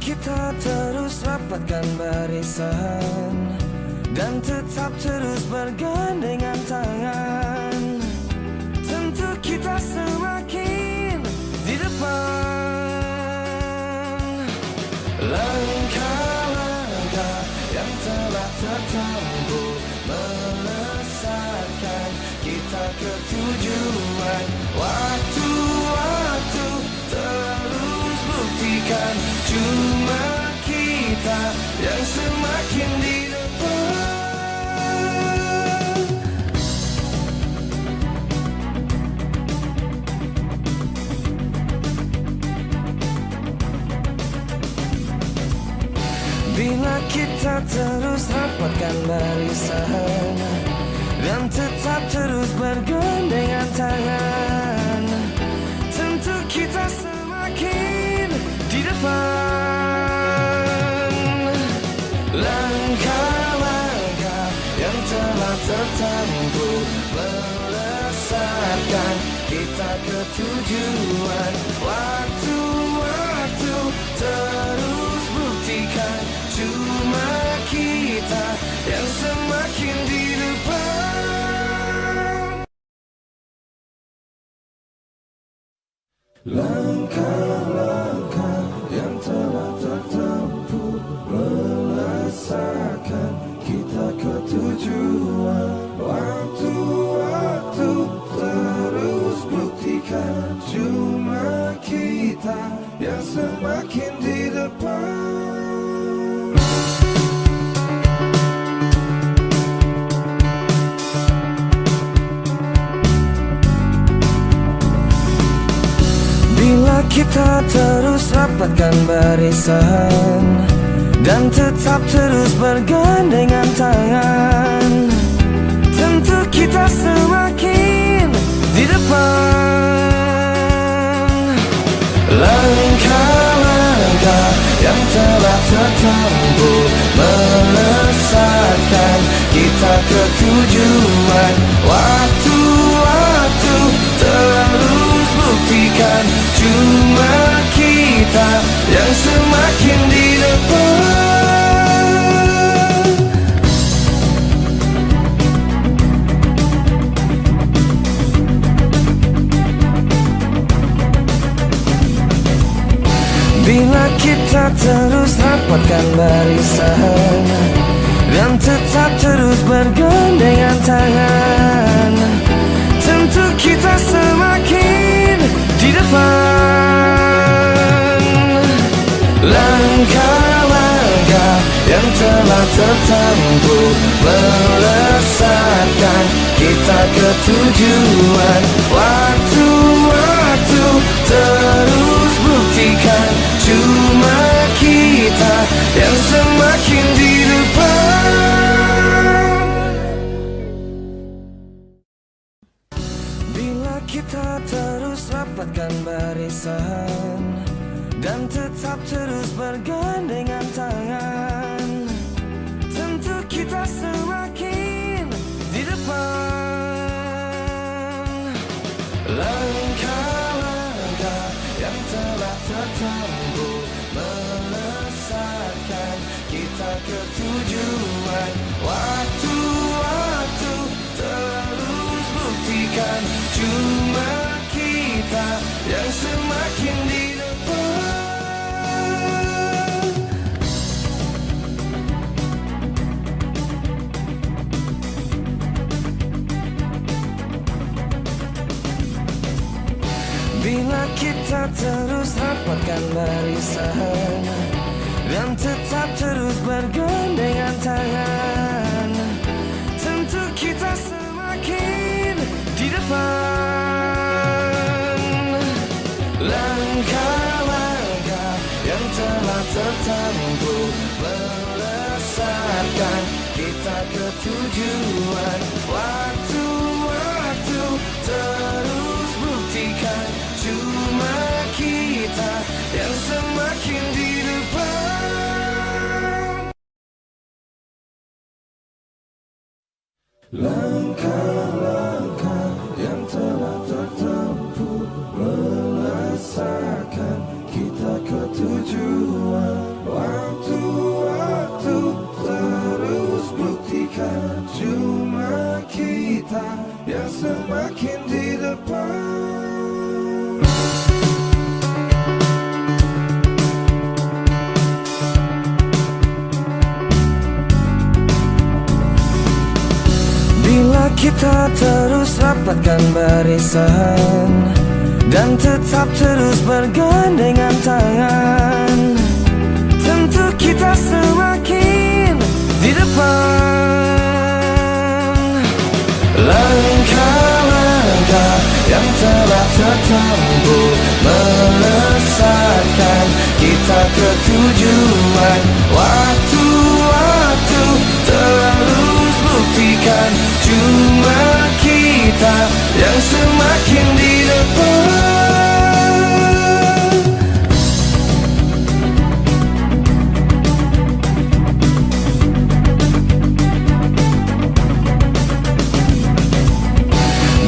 kita terus rapatkan barisan dan tetap terus bergandengan tangan, tentu kita semakin di depan. Langkah-langkah yang telah tertempuh melesatkan kita ke tujuan. Waktu-waktu terus buktikan cuma kita yang semakin di depan. Bila kita terus rapatkan barisan dan tetap terus bergandengan tangan, tentu kita semakin di depan. Langkah-langkah yang telah tertempuh melesatkan kita ke tujuan. Waktu-waktu terus buktikan cuma kita yang semakin di depan. Langkah-langkah yang telah tertempuh melesatkan kita ke tujuan. Waktu-waktu terus buktikan cuma kita yang semakin di depan. Bila kita terus rapatkan barisan dan tetap terus bergandengan tangan, tentu kita semakin di depan. Langkah-langkah yang telah tertempuh melesatkan kita ke tujuan. Waktu-waktu terus buktikan cuma kita yang semakin di depan. Bila kita terus rapatkan barisan dan tetap terus bergandengan tangan, tentu kita semakin di depan. Langkah-langkah yang telah tertempuh melesatkan kita ke tujuan. Waktu-waktu terus buktikan cuma kita yang semakin di depan. Bila kita terus rapatkan barisan dan tetap terus bergandengan tangan, tentu kita semakin di depan. Langkah-langkah yang telah tertempuh melesatkan kita ke tujuan. Waktu-waktu terus buktikan cuma kita yang semakin di depan. Bila kita terus rapatkan barisan dan tetap terus bergandengan tangan, tentu kita semakin di depan. Langkah-langkah yang telah tertempuh melesatkan kita ke tujuan. Waktu-waktu terus buktikan cuma kita yang semakin di depan. Langkah-langkah yang telah tertempuh melesatkan kita ke tujuan. Waktu-waktu terus buktikan cuma kita yang semakin di depan. Bila kita terus rapatkan barisan dan tetap terus bergandengan tangan, tentu kita semakin di depan. Langkah-langkah yang telah tertempuh melesatkan kita ke tujuan. Waktu-waktu terus buktikan cuma kita yang semakin di depan.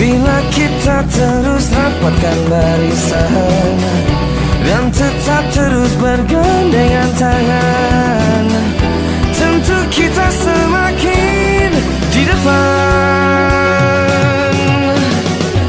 Bila kita terus rapatkan barisan dan tetap terus bergandengan tangan, tentu kita semakin di depan.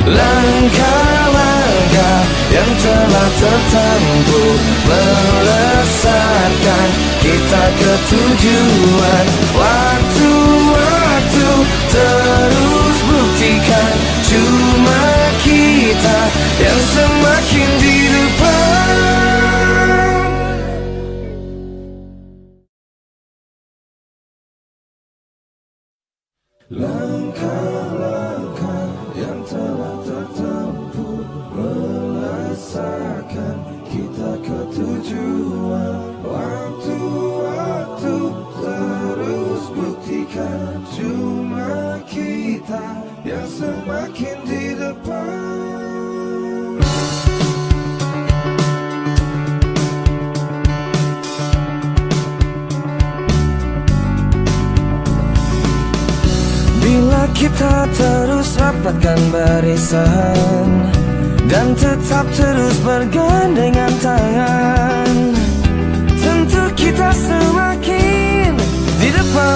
Langkah-langkah yang telah tertempuh melesatkan kita ke tujuan. Waktu-waktu terus buktikan cuma kita yang semakin di depan. Langkah-langkah yang telah tertempuh melesatkan kita ke tujuan. Waktu-waktu terus buktikan cuma kita yang semakin di depan. Bila kita terus rapatkan barisan dan tetap terus bergandengan tangan, tentu kita semakin di depan.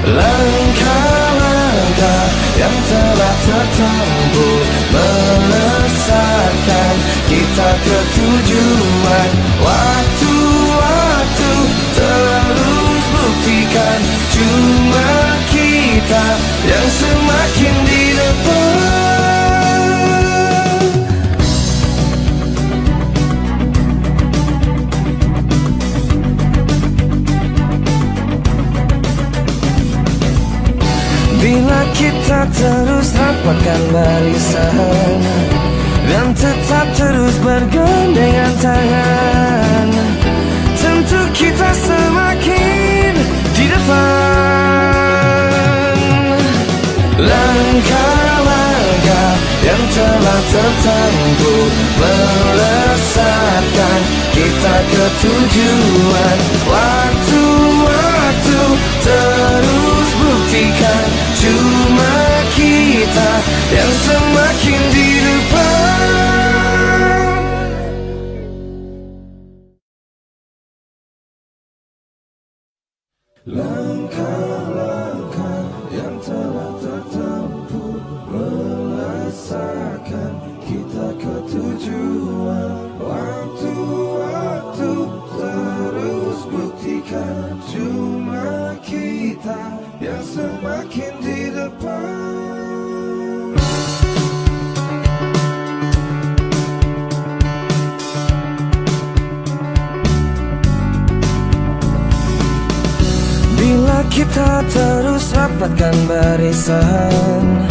Langkah-langkah yang telah tertempuh melesatkan kita ke tujuan. Waktu-waktu terus buktikan cuma kita yang semakin di depan. Bila kita terus rapatkan barisan dan tetap terus bergandengan tangan, tentu kita semakin di depan. Langkah-langkah yang telah tertempuh melesatkan kita ke tujuan. Waktu-waktu terus buktikan cuma kita yang semakin di depan. Langkah-langkah yang telah tertempuh melesatkan kita ke tujuan. Waktu-waktu terus buktikan cuma kita yang semakin di depan. Bila kita terus rapatkan barisan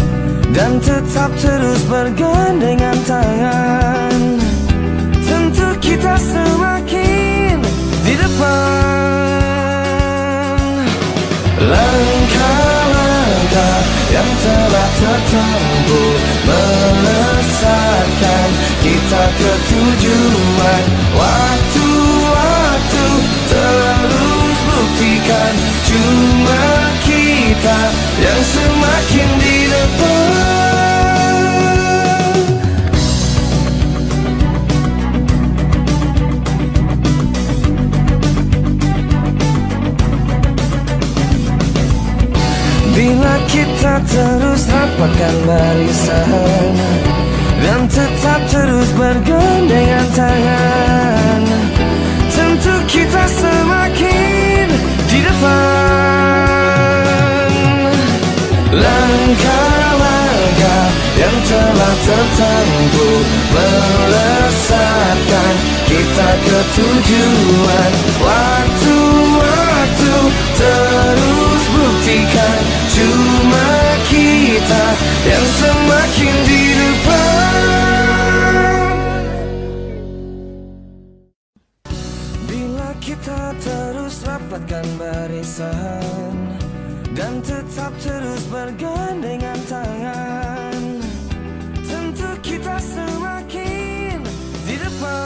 dan tetap terus bergandengan tangan, tentu kita semakin di depan. Langkah-langkah yang telah tertempuh melesatkan kita ke tujuan. Waktu-waktu terus buktikan cuma kita yang semakin di depan. kita terus rapatkan barisan dan tetap terus bergandengan tangan, tentu kita semakin di depan. Langkah-langkah yang telah tertempuh melesatkan kita ke tujuan. Waktu-waktu terus buktikan cuma kita yang semakin di depan. Bila kita terus rapatkan barisan dan tetap terus bergandengan tangan, tentu kita semakin di depan.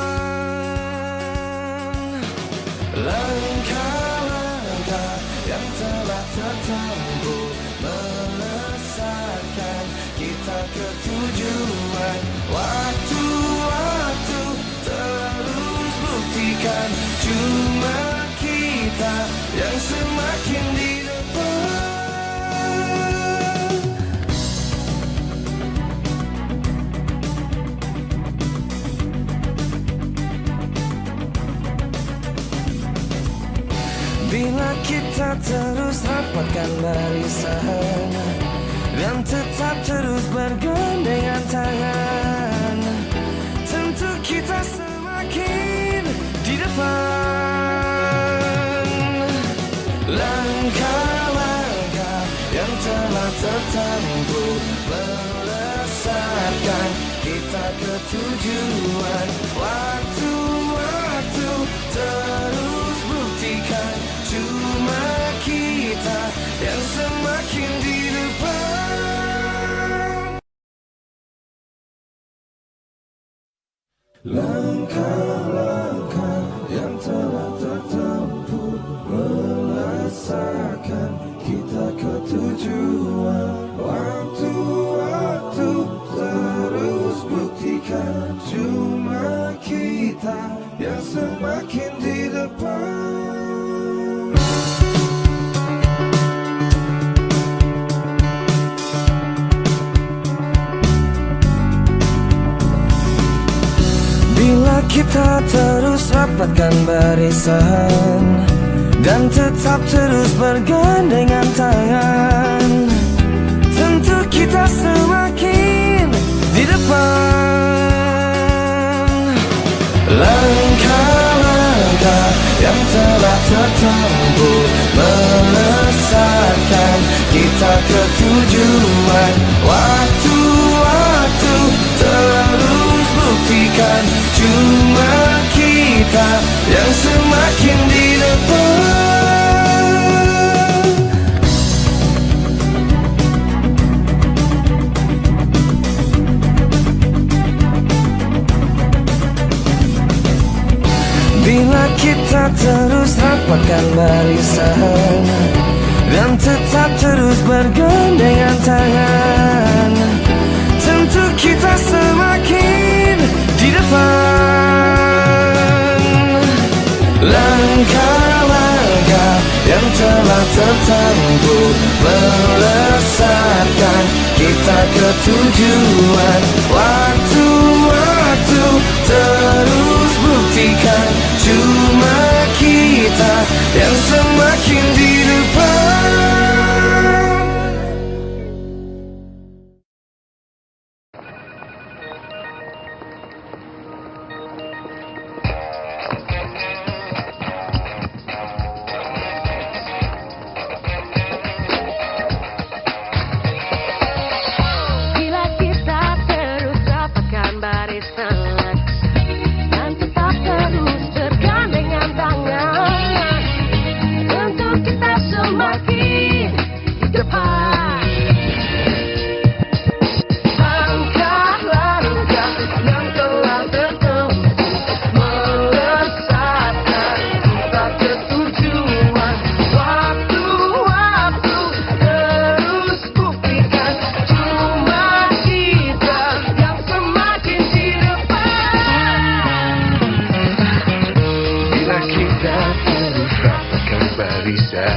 Langkah-langkah yang telah tertempuh melesatkan kita ke tujuan. Waktu-waktu terus buktikan cuma kita yang semakin di depan. Bila kita terus rapatkan barisan dan tetap terus bergandengan tangan, tentu kita semakin di depan. Langkah-langkah yang telah tertempuh melesatkan kita ke tujuan. Waktu-waktu terus buktikan cuma kita yang semakin di depan. Langkah-langkah yang telah tertempuh melesatkan kita ke tujuan. Waktu-waktu terus buktikan cuma kita yang semakin di depan. Bila kita terus rapatkan barisan dan tetap terus bergandengan tangan, tentu kita semakin di depan. Langkah-langkah yang telah tertempuh melesatkan kita ke tujuan. Waktu-waktu terus buktikan cuma kita yang semakin di depan. Bila kita terus rapatkan barisan dan tetap terus bergandengan tangan, tentu kita semakin di depan. Langkah-langkah yang telah tertempuh melesatkan kita ke tujuan. Waktu-waktu terus buktikan cuma kita yang semakin di depan. bisa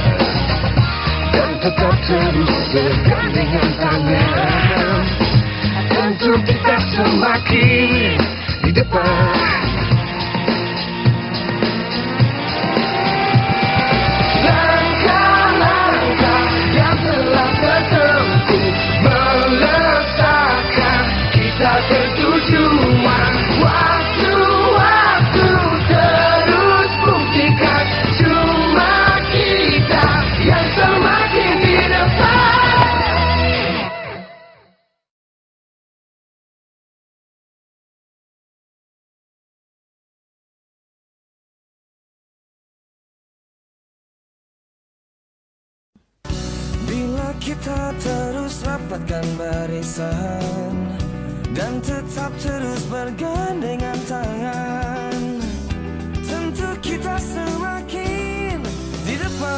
dan tetap terus bergandengan tangan, tentu kita semakin di depan. Langkah-langkah yang telah tertempuh melesatkan kita ke tujuan. Waktu-waktu terus buktikan cuma kita yang semakin di depan. Bila kita terus rapatkan barisan dan tetap terus bergandengan tangan, tentu kita semakin di depan.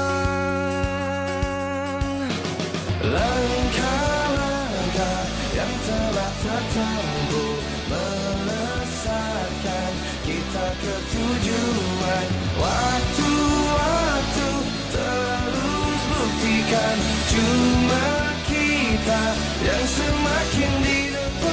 Langkah-langkah yang telah tertempuh melesatkan kita ke tujuan. Waktu-waktu terus buktikan cuma kita yang semakin di depan.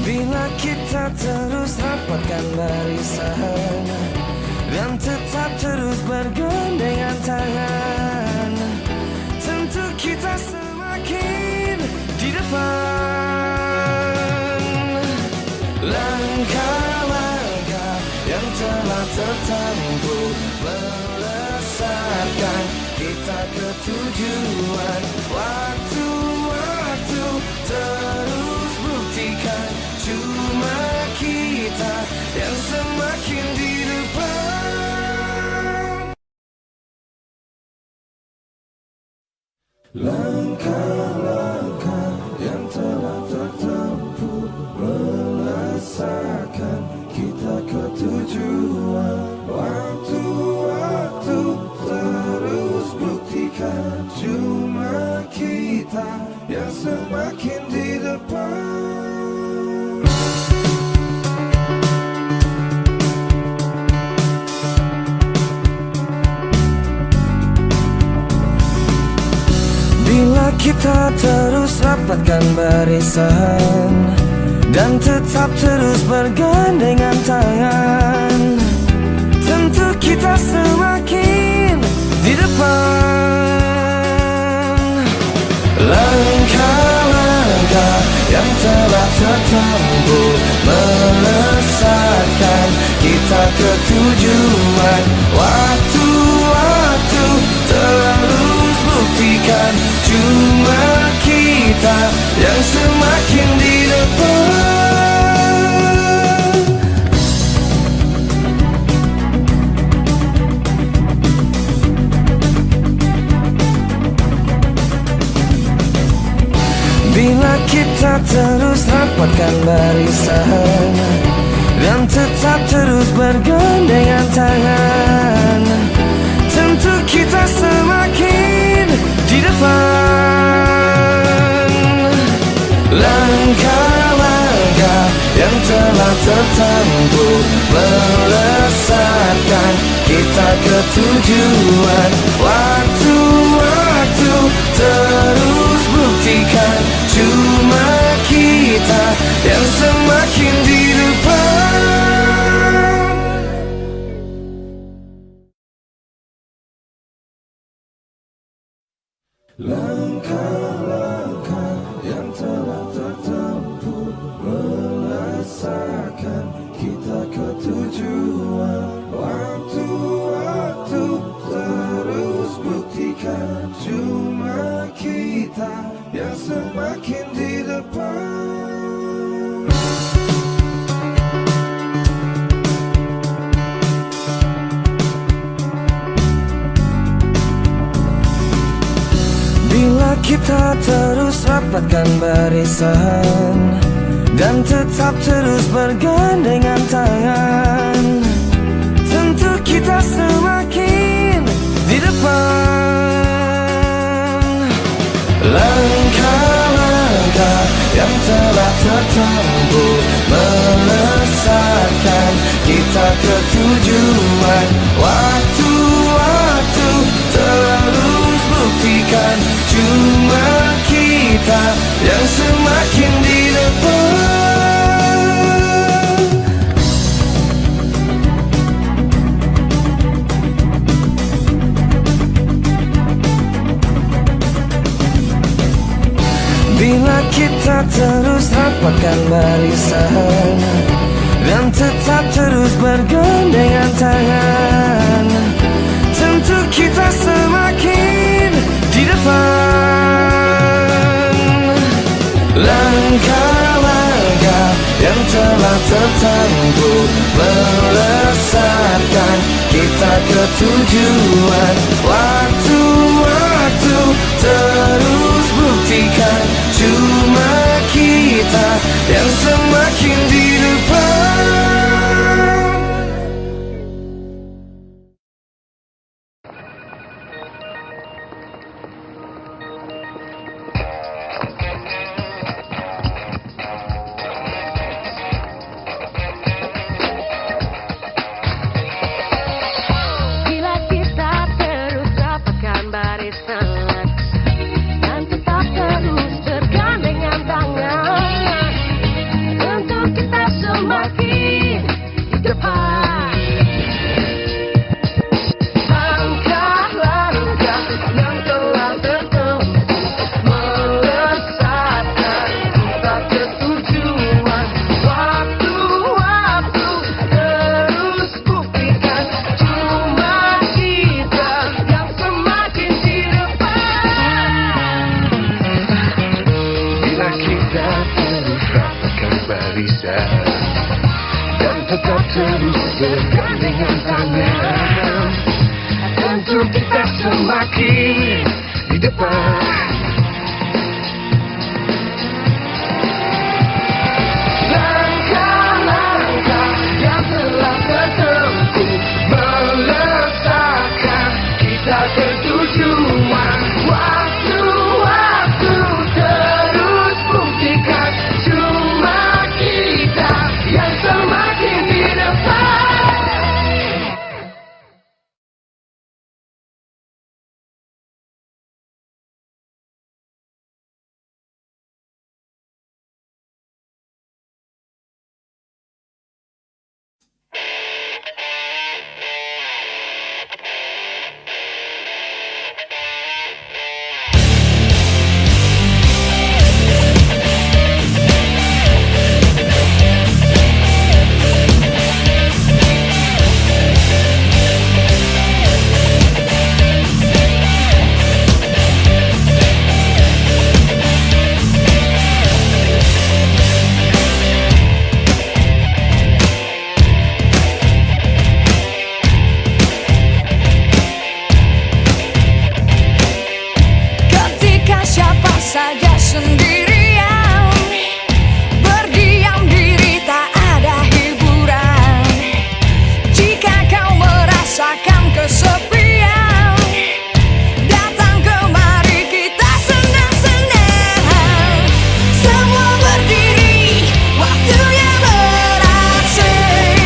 Bila kita terus rapatkan barisan dan tetap terus bergandengan tangan, tentu kita semakin di depan. Langkah-langkah yang telah tertempuh melesatkan kita ke tujuan. Waktu-waktu terus buktikan cuma kita yang semakin di depan. Langkah-langkah yang telah tertempuh melesatkan kita ke tujuan. Waktu-waktu terus buktikan cuma kita yang semakin di depan. Bila kita terus rapatkan barisan dan tetap terus bergandengan tangan, tentu kita semakin di depan. Langkah-langkah yang telah tertempuh melesatkan kita ke tujuan. Waktu-waktu terus buktikan cuma kita yang semakin di depan. Bila kita terus rapatkan barisan dan tetap terus bergandengan tangan, tentu kita semakin di depan. Langkah-langkah yang telah tertempuh melesatkan kita ke tujuan. Waktu-waktu terus buktikan cuma kita yang semakin di depan. Langkah-langkah yang telah tertempuh melesatkan kita ke tujuan. Waktu-waktu terus buktikan cuma kita yang semakin di depan. Bila kita terus rapatkan barisan dan tetap terus bergandengan tangan, tentu kita semakin di depan. Langkah-langkah yang telah tertempuh, melesatkan kita ke tujuan. Waktu-waktu terus buktikan, cuma kita yang semakin di depan. Bila kita terus rapatkan barisan dan tetap terus bergandengan tangan, tentu kita semakin di depan. Langkah-langkah yang telah tertempuh, melesatkan kita ke tujuan. Waktu-waktu terus buktikan, cuma kita yang semakin di depan. Bila kita terus rapatkan barisan dan tetap terus bergandengan tangan, tentu kita semakin di depan. Langkah-langkah yang telah tertempuh, melesatkan kita ke tujuan. Waktu-waktu terus buktikan, cuma kita yang semakin di depan. Bila kita terus rapatkan barisan dan tetap terus bergandengan tangan, tentu kita semakin di depan. Langkah-langkah yang telah tertempuh, melesatkan kita ke tujuan. Waktu-waktu terus buktikan, cuma kita yang semakin di depan. Ketika siapa saja sendirian, berdiam diri tak ada hiburan. Jika kau merasakan kesepian, datang kemari kita senang-senang. Semua berdiri, waktunya berasing.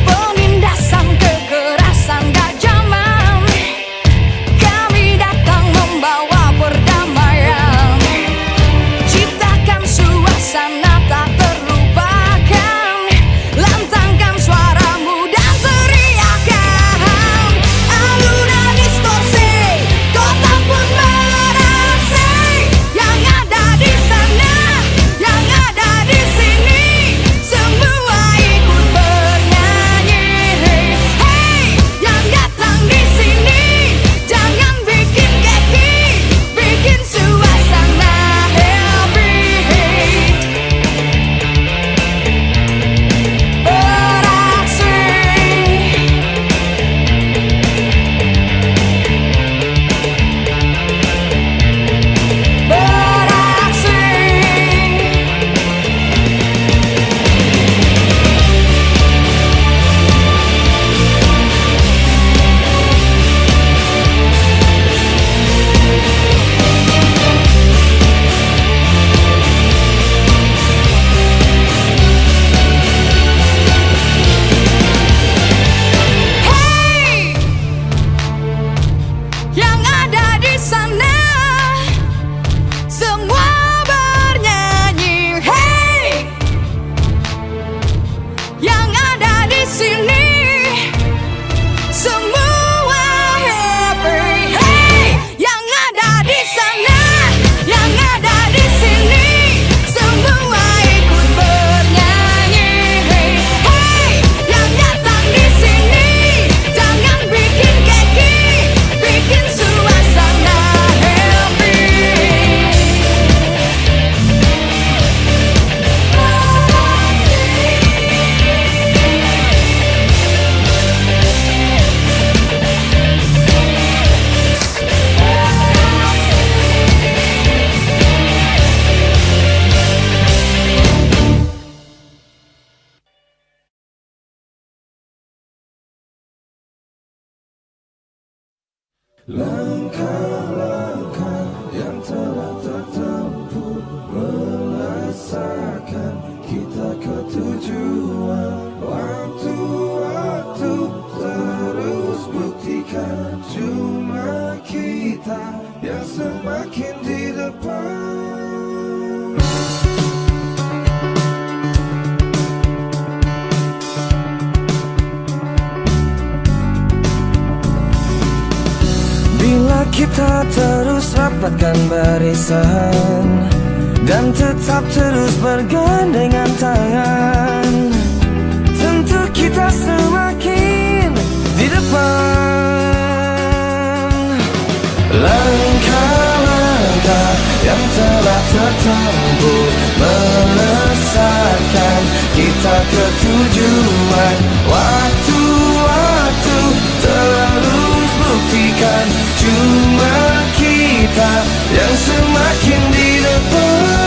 Penindasan kekerasan gak zaman, kami datang membawa perdamaian. Ciptakan Langkah-langkah yang telah tertempuh merasakan kita ke tujuan. Waktu-waktu terus buktikan cuma kita yang semakin di depan. Bila kita terus rapatkan barisan dan tetap terus bergandengan tangan, tentu kita semakin di depan. Langkah-langkah yang telah tertempuh melesatkan kita ke tujuan. Waktu-waktu terus buktikan cuma kita yang semakin di depan.